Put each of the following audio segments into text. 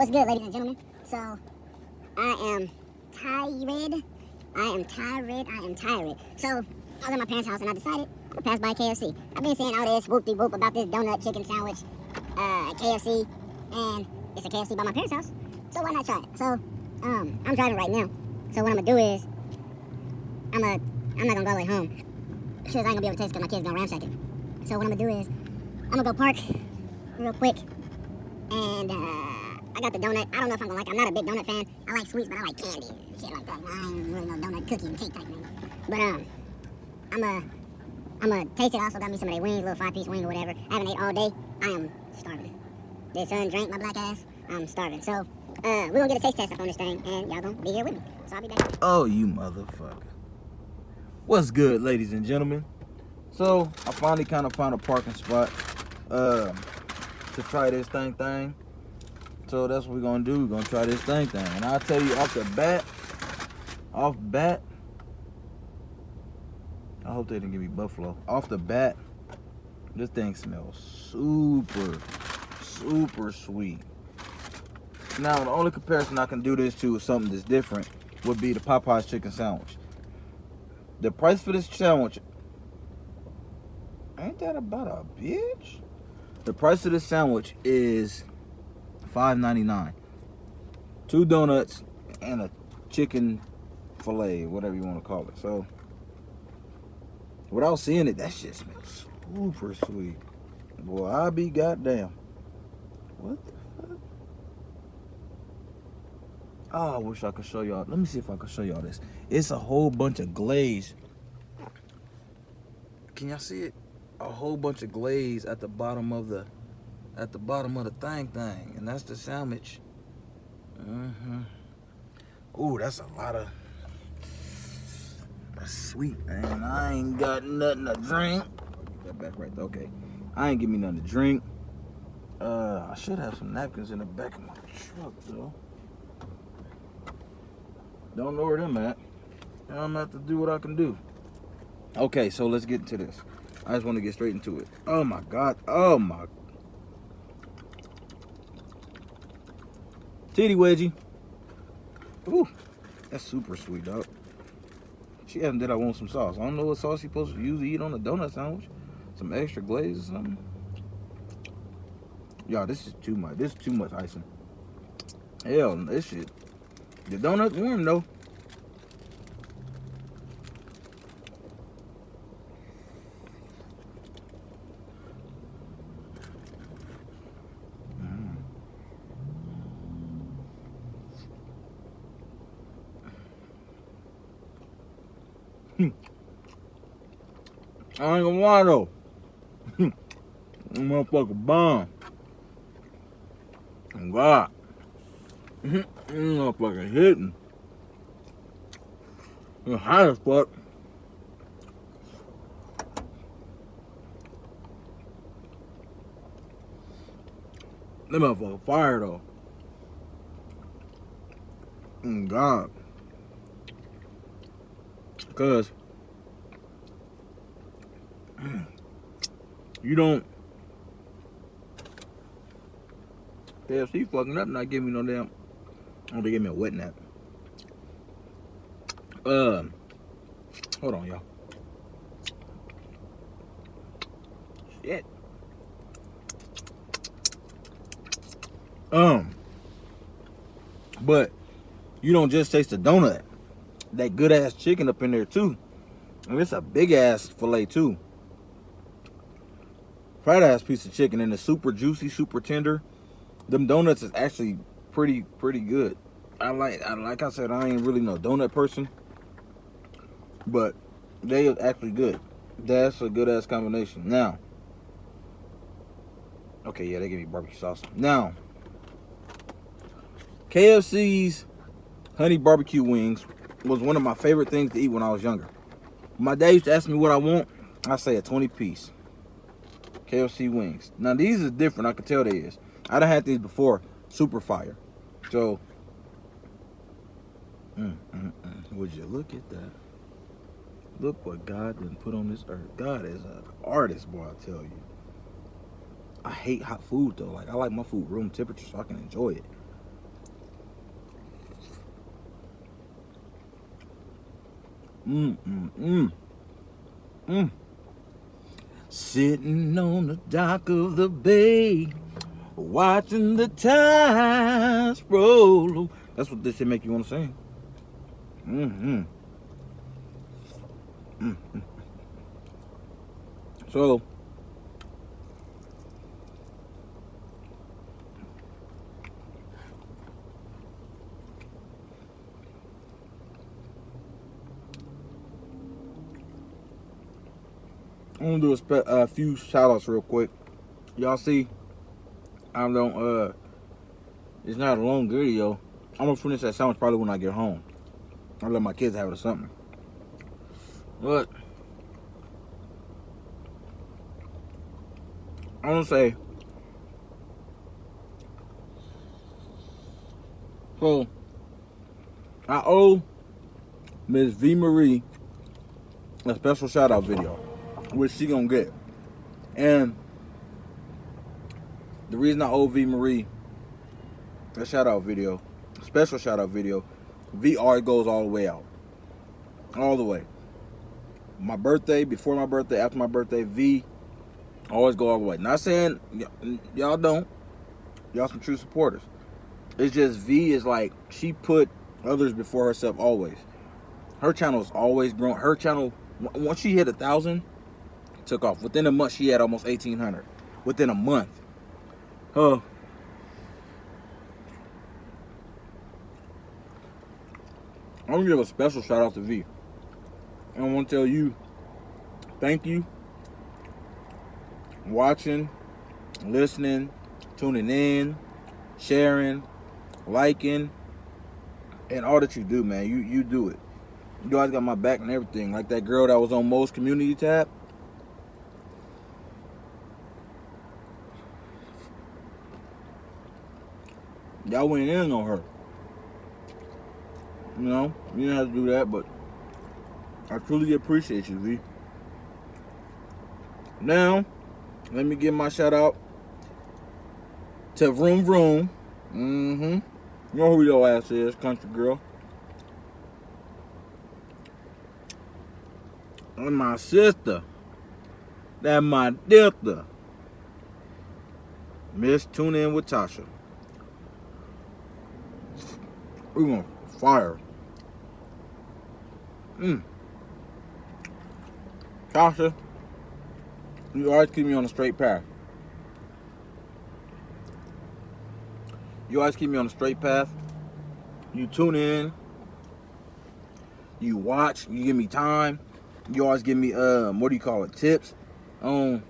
What's good, ladies and gentlemen? So, I am tired. So, I was at my parents' house and I decided to pass by KFC. I've been saying all this whoop-de-whoop about this donut chicken sandwich at KFC, and it's a KFC by my parents' house, so why not try it? So, I'm driving right now. So what I'm gonna do is, I'm not gonna go all the way home, because I ain't gonna be able to taste it because my kid's gonna ramshack it. So what I'm gonna do is, I'm gonna go park real quick, and I got the donut. I don't know if I'm gonna like it. I'm not a big donut fan. I like sweets, but I like candy and shit like that. I ain't really no donut cookie and cake type thing. But I'm gonna taste it. I also got me some of their wings, little 5-piece wing or whatever. I haven't ate all day. I am starving. This son drank my black ass. I'm starving. So we're gonna get a taste test up on this thing, and y'all gonna be here with me. So I'll be back. Oh, you motherfucker. What's good, ladies and gentlemen? So I finally kind of found a parking spot to try this thing. So that's what we're gonna do. We're gonna try this thing. And I'll tell you off bat, I hope they didn't give me buffalo. Off the bat, this thing smells super sweet. Now, the only comparison I can do this to is something that's different would be the Popeye's chicken sandwich. The price for this sandwich, ain't that about a bitch? The price of this sandwich is $5.99. 2 donuts and a chicken fillet, whatever you want to call it. So, without seeing it, that shit smells super sweet. Boy, I be goddamn. What the fuck? Oh, I wish I could show y'all. Let me see if I can show y'all this. It's a whole bunch of glaze. Can y'all see it? A whole bunch of glaze at the bottom of the thing, and that's the sandwich. Ooh, that's a lot of. That's sweet, man. I ain't got nothing to drink. Put that back right there. Okay, I ain't give me nothing to drink. I should have some napkins in the back of my truck though. Don't know where them at. I'm gonna have to do what I can do. Okay, so let's get into this. I just want to get straight into it. Oh my God. Oh my. Titty wedgie. Ooh, that's super sweet, dog. She asked me, did I want some sauce? I don't know what sauce you're supposed to usually eat on a donut sandwich. Some extra glaze or something. Y'all, this is too much. This is too much icing. Hell, this shit. The donut's warm though. I ain't gonna lie though. Motherfucker bomb. Oh God. Motherfucker hitting. It's hot as fuck. That motherfucker fire though. Oh God. Cause you don't KFC fucking up, not giving me no damn. Oh, they gave me a wet nap. Hold on, y'all. Shit. But you don't just taste the donut. That good ass chicken up in there too. And it's a big ass fillet too. Fried ass piece of chicken, and it's super juicy, super tender. Them donuts is actually pretty good. Like I said, I ain't really no donut person, but they are actually good. That's a good ass combination. Now, okay, yeah, they give me barbecue sauce. Now, KFC's honey barbecue wings was one of my favorite things to eat when I was younger. My dad used to ask me what I want. I say a 20-piece KFC wings. Now these is different. I could tell they is. I done had these before. Super fire. So, would you look at that? Look what God done put on this earth. God is an artist, boy, I tell you. I hate hot food though. Like, I like my food room temperature so I can enjoy it. Sitting on the dock of the bay, watching the tides roll. That's what this shit make you want to sing. So, I'm gonna do a few shout outs real quick. Y'all see, I don't, it's not a long video. I'm gonna finish that sandwich probably when I get home. I'll let my kids have it or something. But, I'm gonna say, so, I owe Miss V. Marie a special shout out video, which she gonna get. And the reason I owe V. Marie a shout out video, special shout out video, V always goes all the way out. All the way. My birthday, before my birthday, after my birthday, V always go all the way. Not saying y'all don't. Y'all some true supporters. It's just V is like, she put others before herself always. Her channel is always growing. Her channel, once she hit 1,000, took off. Within a month, she had almost 1,800. Within a month. I'm gonna give a special shout out to V. And I want to tell you, thank you. Watching, listening, tuning in, sharing, liking, and all that you do, man. You do it. You guys got my back and everything. Like that girl that was on Mo's community tab. Y'all went in on her. You know, you didn't have to do that, but I truly appreciate you, V. Now, let me give my shout out to Vroom Vroom. You know who your ass is, country girl. And my sister. That my sister. Miss Tune In with Tasha. We want fire. Tasha, you always keep me on a straight path. You always keep me on a straight path. You tune in. You watch. You give me time. You always give me what do you call it? Tips on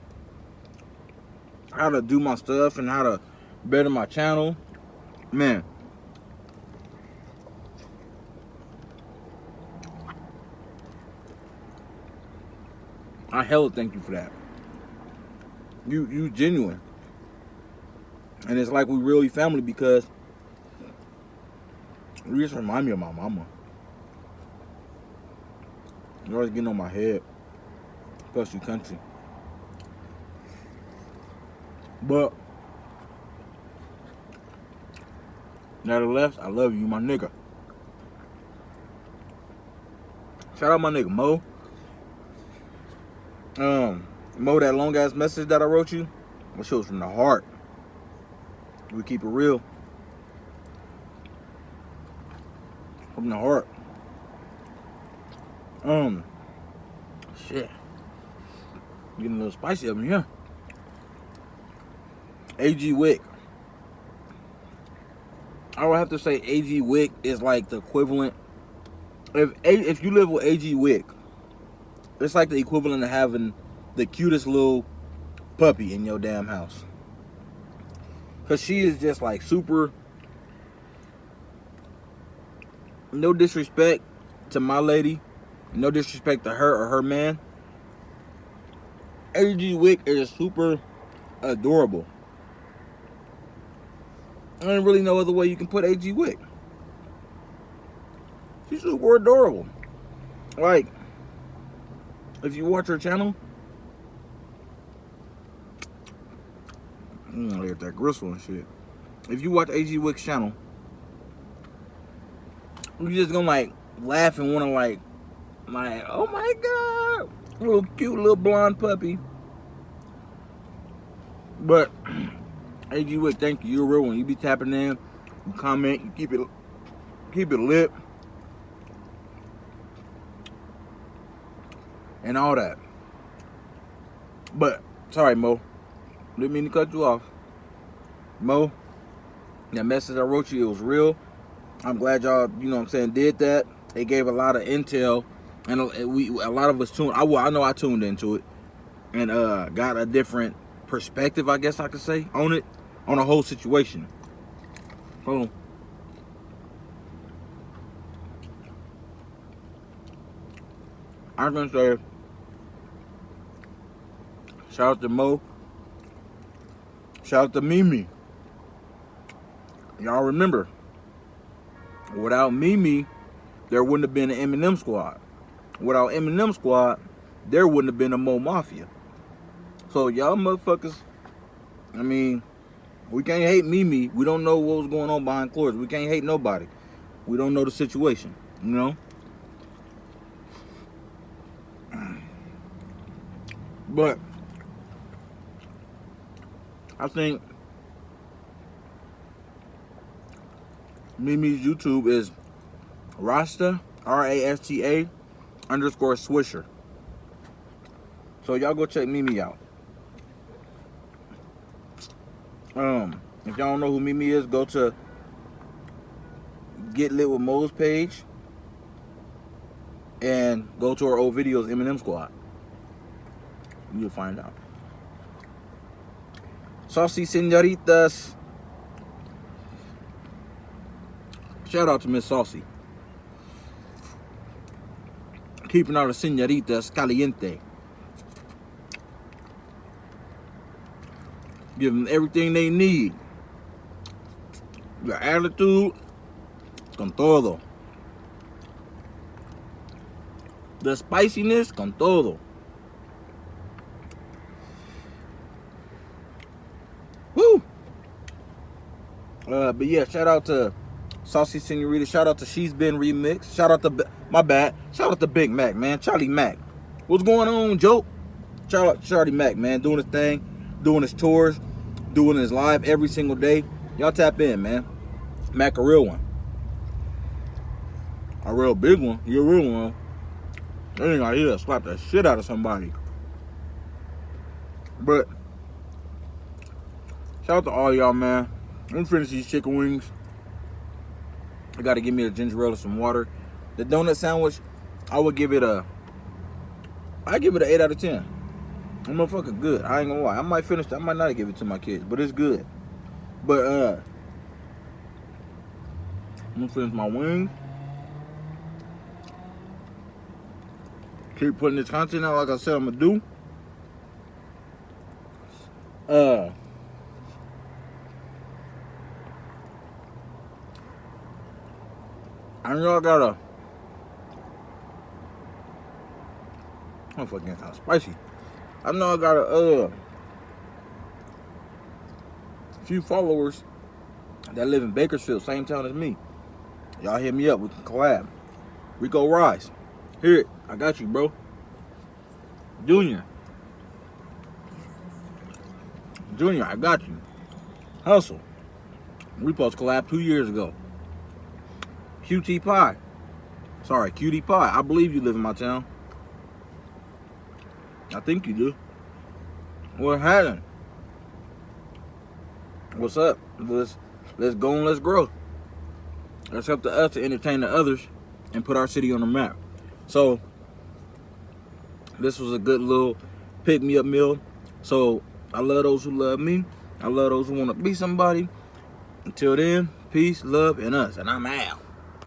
how to do my stuff and how to better my channel. Man. I hella thank you for that. You genuine. And it's like we really family because you just remind me of my mama. You're always getting on my head. Plus you country. But nevertheless, I love you, my nigga. Shout out my nigga Mo. Mo, that long ass message that I wrote you, that shit was from the heart. We keep it real. From the heart. Shit. Getting a little spicy up in here. AG Wick. I would have to say AG Wick is like the equivalent. If you live with AG Wick, it's like the equivalent of having the cutest little puppy in your damn house. Because she is just like super, no disrespect to my lady, no disrespect to her or her man. AG Wick is super adorable. I don't really know other way you can put AG Wick. She's super adorable. Like, if you watch her channel, I get that gristle and shit. If you watch AG Wick's channel, you're just gonna like laugh and wanna like I'm like, oh my God. Little cute little blonde puppy. But, hey, you would thank you. You're a real one. You be tapping in, you comment, you keep it lit. And all that. But, sorry, Mo. Didn't mean to cut you off. Mo, that message I wrote you, it was real. I'm glad y'all, you know what I'm saying, did that. It gave a lot of intel. And a lot of us tuned. I know I tuned into it. And got a different perspective, I guess I could say, on it. On the whole situation. So, I'm going to say, shout out to Mo. Shout out to Mimi. Y'all remember, without Mimi, there wouldn't have been an Eminem Squad. Without Eminem Squad, there wouldn't have been a Mo Mafia. So y'all motherfuckers, I mean, we can't hate Mimi. We don't know what was going on behind closed. We can't hate nobody. We don't know the situation, you know? But I think Mimi's YouTube is Rasta, RASTA _ Swisher. So y'all go check Mimi out. If y'all don't know who Mimi is, go to Get Lit with Mo's page and go to her old videos, Eminem Squad. You'll find out. Saucy Senoritas. Shout out to Miss Saucy. Keeping all the senoritas caliente. Give them everything they need. The attitude, con todo. The spiciness, con todo. Woo! But yeah, shout out to Saucy Senorita. Shout out to She's Been Remixed. Shout out to, my bad. Shout out to Big Mac, man. Charlie Mac. What's going on, Joe? Shout out to Charlie Mac, man. Doing his thing. Doing his tours. Doing his live every single day. Y'all tap in, man. Mac a real one. A real big one. You're a real one. I think I hear slap the shit out of somebody. But shout out to all y'all, man. I'm gonna finish these chicken wings. I gotta give me a ginger ale and some water. The donut sandwich, I would give it an 8 out of 10. I'm motherfucking good. I ain't gonna lie. I might finish. I might not give it to my kids, but it's good. But I'm gonna finish my wings. Keep putting this content out like I said I'm gonna do. I know I gotta. I'm fucking kind of spicy. I know I got a few followers that live in Bakersfield, same town as me. Y'all hit me up. We can collab. Rico Rise. Hear it. I got you, bro. Junior, I got you. Hustle. We supposed to collab 2 years ago. QT Pie. Sorry, Cutie Pie. I believe you live in my town. I think you do. What happened? What's up? Let's go and let's grow. It's up to us to entertain the others and put our city on the map. So this was a good little pick-me-up meal. So I love those who love me. I love those who want to be somebody. Until then, peace, love, and us. And I'm out.